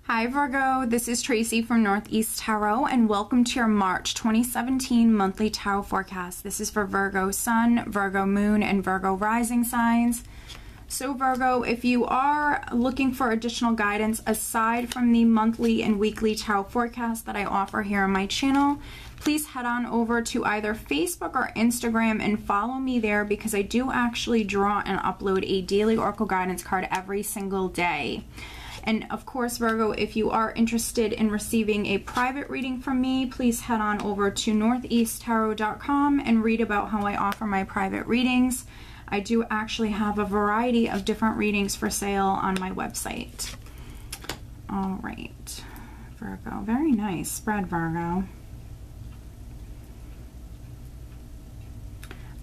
Hi Virgo, this is Tracy from Northeast Tarot and welcome to your March 2017 monthly tarot forecast. This is for Virgo Sun, Virgo Moon, and Virgo Rising signs. So Virgo, if you are looking for additional guidance aside from the monthly and weekly tarot forecast that I offer here on my channel, please head on over to either Facebook or Instagram and follow me there because I do actually draw and upload a daily oracle guidance card every single day. And of course, Virgo, if you are interested in receiving a private reading from me, please head on over to northeasttarot.com and read about how I offer my private readings. I do actually have a variety of different readings for sale on my website. All right, Virgo, very nice spread, Virgo.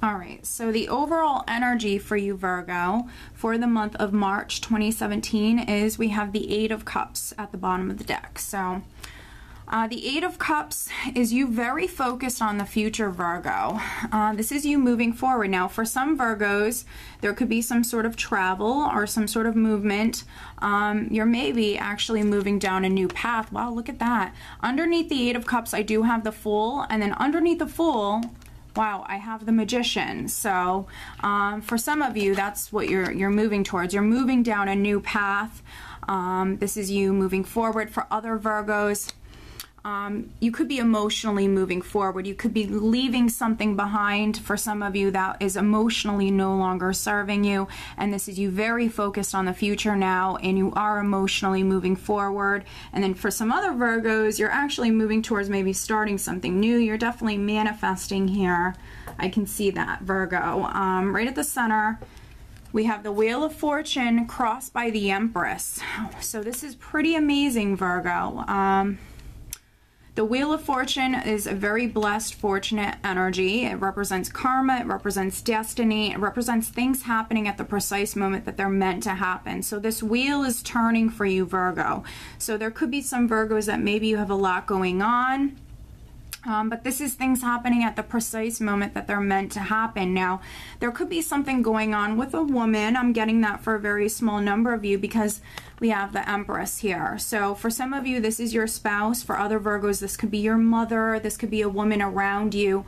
All right, so the overall energy for you, Virgo, for the month of March 2017 is we have the Eight of Cups at the bottom of the deck. So the Eight of Cups is you very focused on the future, Virgo. This is you moving forward. Now, for some Virgos, there could be some sort of travel or some sort of movement. You're maybe actually moving down a new path. Wow, look at that. Underneath the Eight of Cups, I do have the Fool, and then underneath the Fool, wow, I have the Magician. So for some of you, that's what you're moving towards. You're moving down a new path. This is you moving forward. For other Virgos, you could be emotionally moving forward. You could be leaving something behind for some of you that is emotionally no longer serving you. And this is you very focused on the future now, and you are emotionally moving forward. And then for some other Virgos, you're actually moving towards maybe starting something new. You're definitely manifesting here. I can see that, Virgo. Right at the center, we have the Wheel of Fortune crossed by the Empress. So this is pretty amazing, Virgo. The Wheel of Fortune is a very blessed, fortunate energy. It represents karma, it represents destiny, it represents things happening at the precise moment that they're meant to happen. So this wheel is turning for you, Virgo. So there could be some Virgos that maybe you have a lot going on. But this is things happening at the precise moment that they're meant to happen. Now, there could be something going on with a woman. I'm getting that for a very small number of you because we have the Empress here. So for some of you, this is your spouse. For other Virgos, this could be your mother. This could be a woman around you.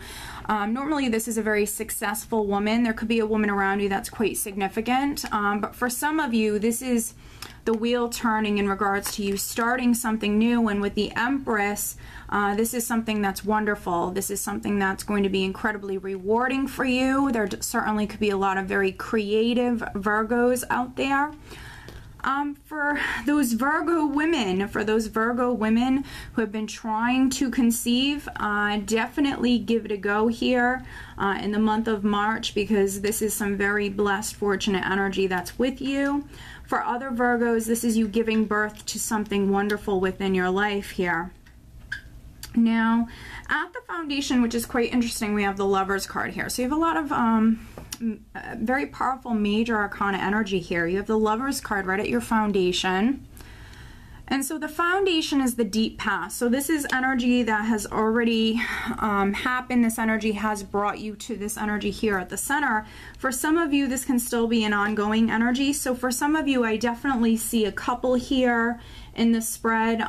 Normally, this is a very successful woman. There could be a woman around you that's quite significant. But for some of you, this is the wheel turning in regards to you starting something new. And with the Empress, this is something that's wonderful. This is something that's going to be incredibly rewarding for you. There certainly could be a lot of very creative Virgos out there. For those Virgo women, who have been trying to conceive, definitely give it a go here in the month of March, because this is some very blessed, fortunate energy that's with you. For other Virgos, this is you giving birth to something wonderful within your life here. Now, at the foundation, which is quite interesting, we have the Lovers card here. So you have a lot of very powerful major arcana energy here. You have the Lovers card right at your foundation. And so the foundation is the deep past. So this is energy that has already happened. This energy has brought you to this energy here at the center. For some of you, this can still be an ongoing energy. So for some of you, I definitely see a couple here in the spread.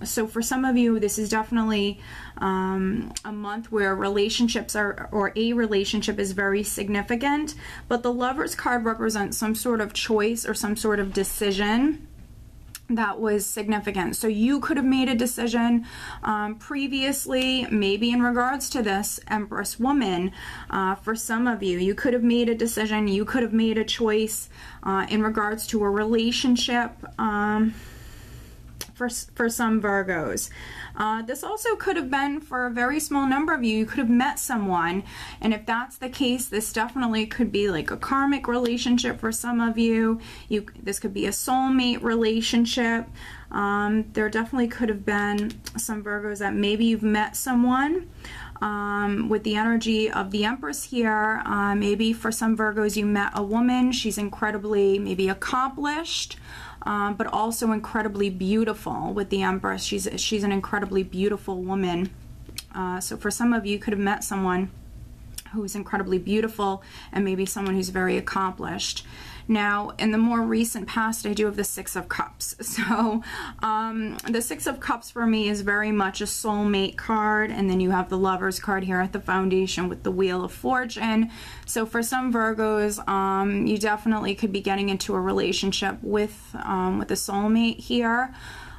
So for some of you, this is definitely a month where relationships or a relationship is very significant. But the Lovers card represents some sort of choice or some sort of decision that was significant. So you could have made a decision previously, maybe in regards to this Empress woman. For some of you, you could have made a decision, you could have made a choice in regards to a relationship. For some Virgos. This also could have been for a very small number of you. You could have met someone, and if that's the case, this definitely could be like a karmic relationship for some of you. This could be a soulmate relationship. There definitely could have been some Virgos that maybe you've met someone. With the energy of the Empress here, maybe for some Virgos you met a woman. She's incredibly maybe accomplished, but also incredibly beautiful. With the Empress, she's an incredibly beautiful woman. So for some of you, you could have met someone who's incredibly beautiful and maybe someone who's very accomplished. Now, in the more recent past, I do have the Six of Cups. So the Six of Cups for me is very much a soulmate card, and then you have the Lovers card here at the foundation with the Wheel of Fortune. So for some Virgos, you definitely could be getting into a relationship with a soulmate here.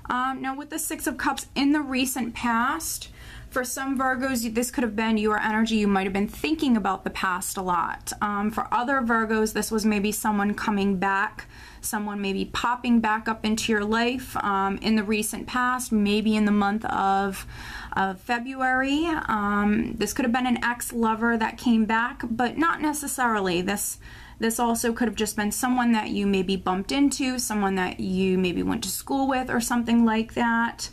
Now with the Six of Cups in the recent past, for some Virgos, this could have been your energy. You might have been thinking about the past a lot. For other Virgos, this was maybe someone coming back, someone maybe popping back up into your life in the recent past, maybe in the month of February. This could have been an ex-lover that came back, but not necessarily. This also could have just been someone that you maybe bumped into, someone that you maybe went to school with or something like that.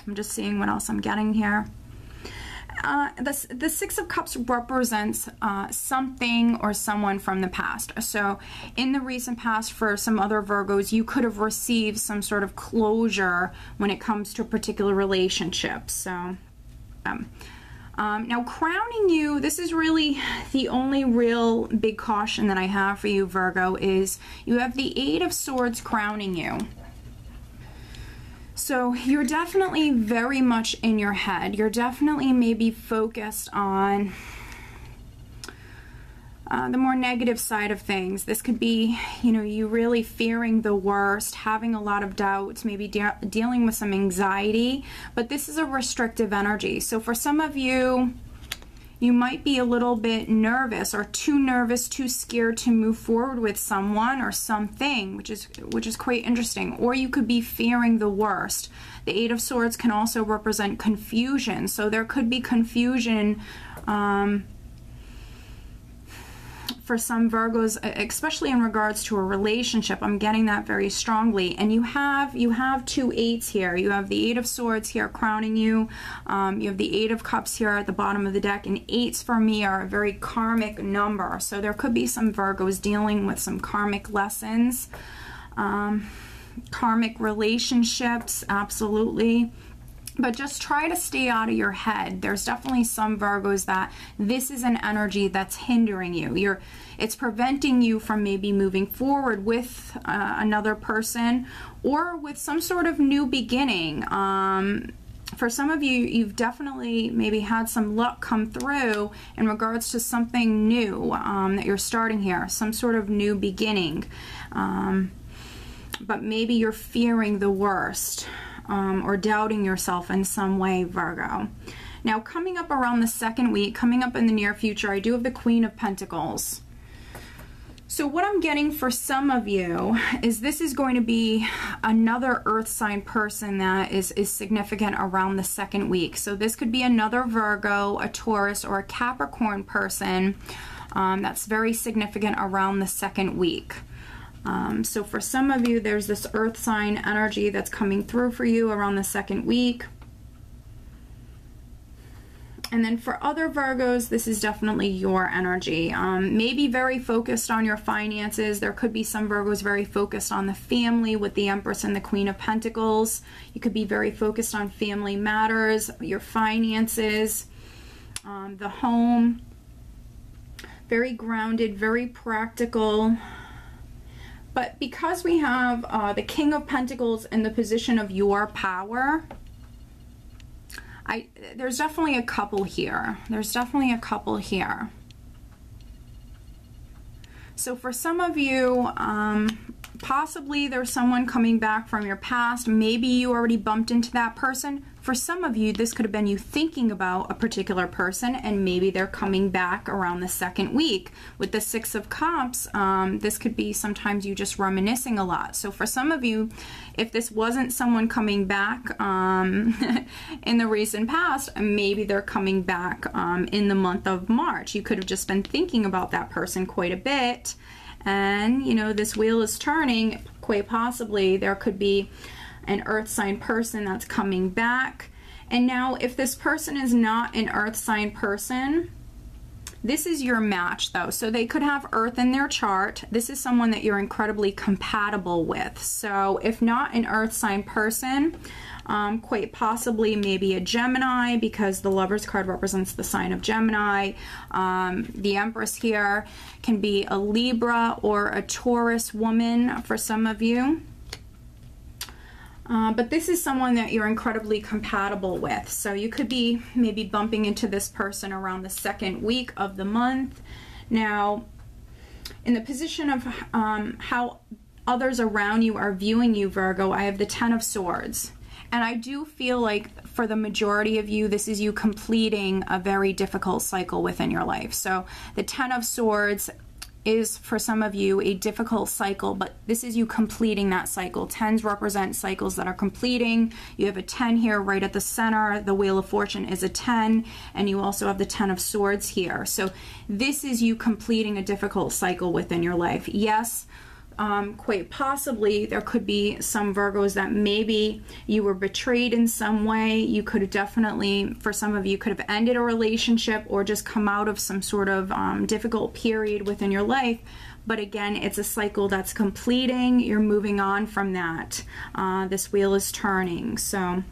I'm just seeing what else I'm getting here. The Six of Cups represents something or someone from the past. So in the recent past, for some other Virgos, you could have received some sort of closure when it comes to a particular relationship. So now crowning you, this is really the only real big caution that I have for you, Virgo, is you have the Eight of Swords crowning you. So you're definitely very much in your head. You're definitely maybe focused on the more negative side of things. This could be, you know, you really fearing the worst, having a lot of doubts, maybe dealing with some anxiety, but this is a restrictive energy. So for some of you, you might be a little bit nervous, too scared to move forward with someone or something, which is quite interesting. Or you could be fearing the worst. The Eight of Swords can also represent confusion. So there could be confusion for some Virgos, especially in regards to a relationship. I'm getting that very strongly. And you have two eights here. You have the Eight of Swords here crowning you. You have the Eight of Cups here at the bottom of the deck. And eights for me are a very karmic number. So there could be some Virgos dealing with some karmic lessons. Karmic relationships, absolutely. But just try to stay out of your head. There's definitely some Virgos that this is an energy that's hindering you. It's preventing you from maybe moving forward with another person or with some sort of new beginning. For some of you, you've definitely maybe had some luck come through in regards to something new that you're starting here, some sort of new beginning. But maybe you're fearing the worst. Or doubting yourself in some way, Virgo. Now, coming up around the second week, coming up in the near future, I do have the Queen of Pentacles. So what I'm getting for some of you is this is going to be another earth sign person that is significant around the second week. So this could be another Virgo, a Taurus, or a Capricorn person that's very significant around the second week. So for some of you, there's this earth sign energy that's coming through for you around the second week. And then for other Virgos, this is definitely your energy. Maybe very focused on your finances. There could be some Virgos very focused on the family with the Empress and the Queen of Pentacles. You could be very focused on family matters, your finances, the home. Very grounded, very practical. But because we have the King of Pentacles in the position of your power, there's definitely a couple here. There's definitely a couple here. So for some of you, possibly there's someone coming back from your past. Maybe you already bumped into that person. For some of you, this could have been you thinking about a particular person, and maybe they're coming back around the second week. With the Six of Cups, this could be sometimes you just reminiscing a lot. So for some of you, if this wasn't someone coming back in the recent past, maybe they're coming back in the month of March. You could have just been thinking about that person quite a bit. And, you know, this wheel is turning. Quite possibly there could be an earth sign person that's coming back. And now if this person is not an earth sign person, This is your match though. So they could have Earth in their chart. This is someone that you're incredibly compatible with. So if not an Earth sign person, quite possibly maybe a Gemini, because the Lovers card represents the sign of Gemini. The Empress here can be a Libra or a Taurus woman for some of you. But this is someone that you're incredibly compatible with. So you could be maybe bumping into this person around the second week of the month. Now, in the position of how others around you are viewing you, Virgo, I have the Ten of Swords. And I do feel like for the majority of you, this is you completing a very difficult cycle within your life. So the Ten of Swords is for some of you a difficult cycle, but this is you completing that cycle. Tens represent cycles that are completing. You have a 10 here right at the center. The Wheel of Fortune is a 10, and you also have the 10 of Swords here. So this is you completing a difficult cycle within your life. Yes, quite possibly there could be some Virgos that maybe you were betrayed in some way. You could have definitely, for some of you, could have ended a relationship or just come out of some sort of difficult period within your life. But again, it's a cycle that's completing. You're moving on from that. This wheel is turning. So,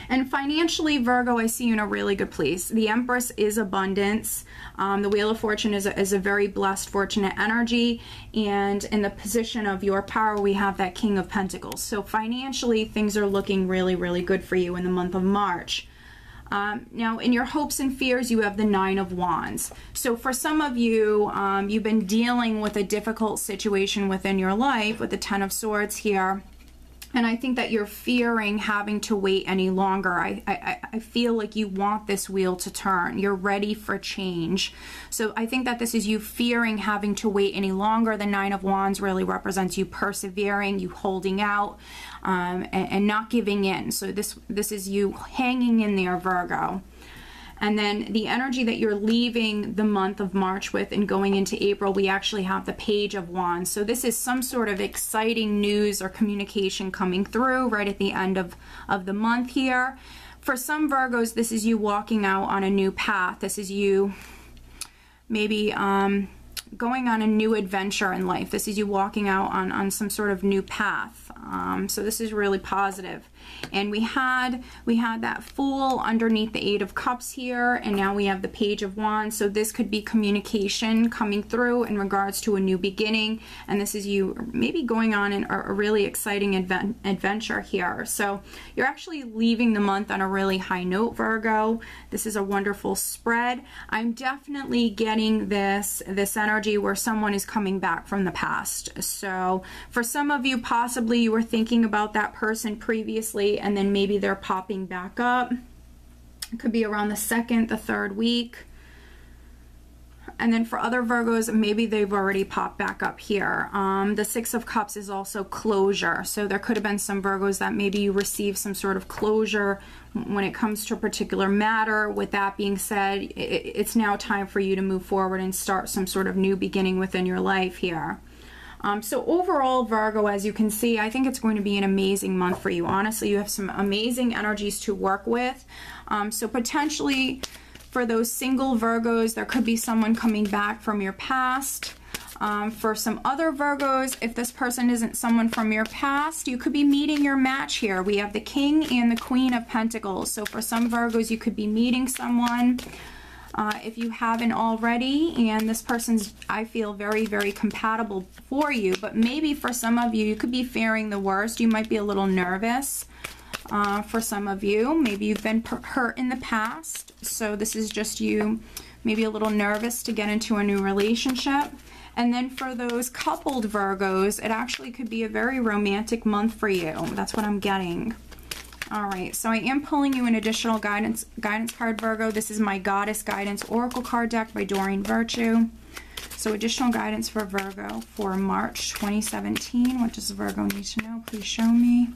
and financially, Virgo, I see you in a really good place. The Empress is abundance. The Wheel of Fortune is a very blessed, fortunate energy. And in the position of your power, we have that King of Pentacles. So financially, things are looking really, really good for you in the month of March. Now, in your hopes and fears, you have the Nine of Wands. So for some of you, you've been dealing with a difficult situation within your life with the Ten of Swords here. And I think that you're fearing having to wait any longer. I feel like you want this wheel to turn. You're ready for change. So I think that this is you fearing having to wait any longer. The Nine of Wands really represents you persevering, you holding out, and not giving in. So this is you hanging in there, Virgo. And then the energy that you're leaving the month of March with and going into April, we actually have the Page of Wands. So this is some sort of exciting news or communication coming through right at the end of the month here. For some Virgos, this is you walking out on a new path. This is you maybe going on a new adventure in life. This is you walking out on some sort of new path. So this is really positive. And we had that Fool underneath the Eight of Cups here, and now we have the Page of Wands. So this could be communication coming through in regards to a new beginning, and this is you maybe going on a really exciting adventure here. So you're actually leaving the month on a really high note, Virgo. This is a wonderful spread. I'm definitely getting this energy where someone is coming back from the past. So for some of you, possibly you were thinking about that person previously, and then maybe they're popping back up. It could be around the second, the third week. And then for other Virgos, maybe they've already popped back up here. The Six of Cups is also closure. So there could have been some Virgos that maybe you received some sort of closure when it comes to a particular matter. With that being said, it's now time for you to move forward and start some sort of new beginning within your life here. So overall, Virgo, as you can see, I think it's going to be an amazing month for you. Honestly, you have some amazing energies to work with. So potentially for those single Virgos, there could be someone coming back from your past. For some other Virgos, if this person isn't someone from your past, you could be meeting your match here. We have the King and the Queen of Pentacles. So for some Virgos, you could be meeting someone if you haven't already, and this person's, I feel, very, very compatible for you. But maybe for some of you, you could be fearing the worst. You might be a little nervous. For some of you, maybe you've been hurt in the past, so this is just you maybe a little nervous to get into a new relationship. And then for those coupled Virgos, it actually could be a very romantic month for you. That's what I'm getting. All right, so I am pulling you an additional guidance card, Virgo. This is my Goddess Guidance Oracle card deck by Doreen Virtue. So additional guidance for Virgo for March 2017. What does Virgo need to know? Please show me.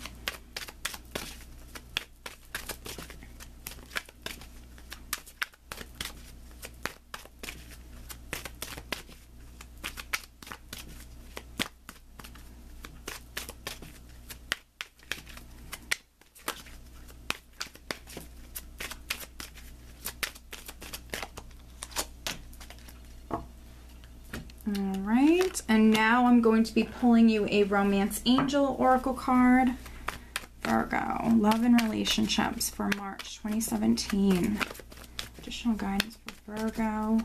now I'm going to be pulling you a Romance Angel Oracle card. Virgo, love and relationships for March 2017. Additional guidance for Virgo.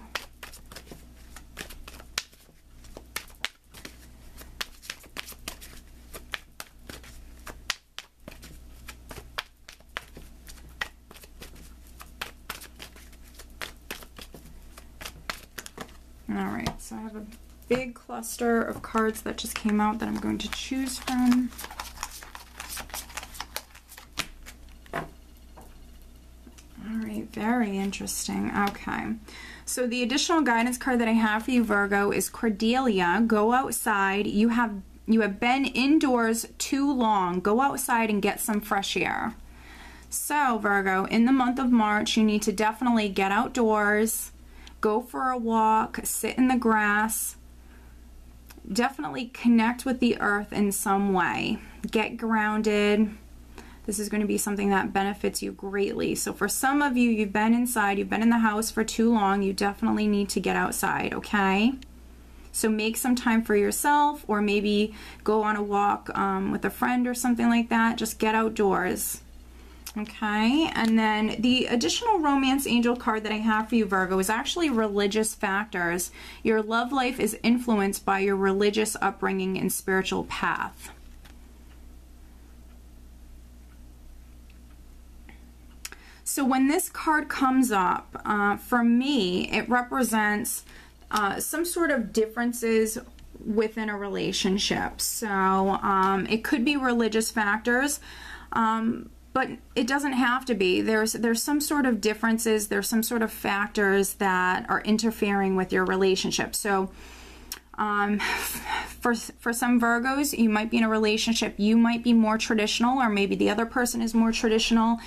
Alright, so I have a big cluster of cards that just came out that I'm going to choose from. Alright, very interesting. Okay, so the additional guidance card that I have for you, Virgo, is Cordelia. Go outside. You have been indoors too long. Go outside and get some fresh air. So, Virgo, in the month of March, you need to definitely get outdoors. Go for a walk, sit in the grass, definitely connect with the earth in some way. Get grounded. This is going to be something that benefits you greatly. So for some of you, you've been inside, you've been in the house for too long, you definitely need to get outside, okay? So make some time for yourself, or maybe go on a walk with a friend or something like that. Just get outdoors. Okay, and then the additional Romance Angel card that I have for you, Virgo, is actually religious factors. Your love life is influenced by your religious upbringing and spiritual path. So when this card comes up, for me, it represents some sort of differences within a relationship. So it could be religious factors, but it doesn't have to be. There's some sort of differences, there's some sort of factors that are interfering with your relationship. So for some Virgos, you might be in a relationship, you might be more traditional, or maybe the other person is more traditional,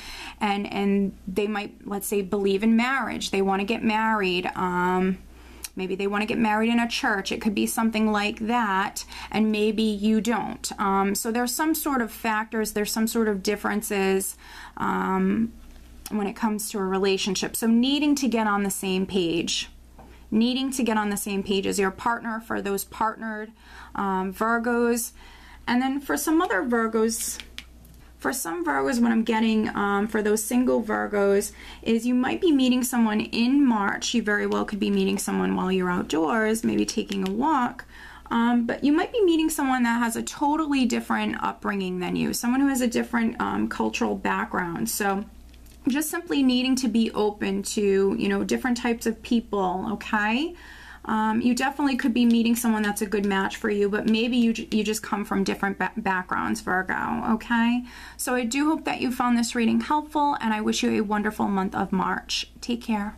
and they might, let's say, believe in marriage. They want to get married. Maybe they want to get married in a church. It could be something like that, and maybe you don't. So there's some sort of factors, there's some sort of differences when it comes to a relationship. So needing to get on the same page. Needing to get on the same page as your partner, for those partnered Virgos. And then for some other Virgos, for some Virgos, what I'm getting for those single Virgos is you might be meeting someone in March. You very well could be meeting someone while you're outdoors, maybe taking a walk. But you might be meeting someone that has a totally different upbringing than you, someone who has a different cultural background. So just simply needing to be open to, you know, different types of people, okay? You definitely could be meeting someone that's a good match for you, but maybe you just come from different backgrounds, Virgo, okay? So I do hope that you found this reading helpful, and I wish you a wonderful month of March. Take care.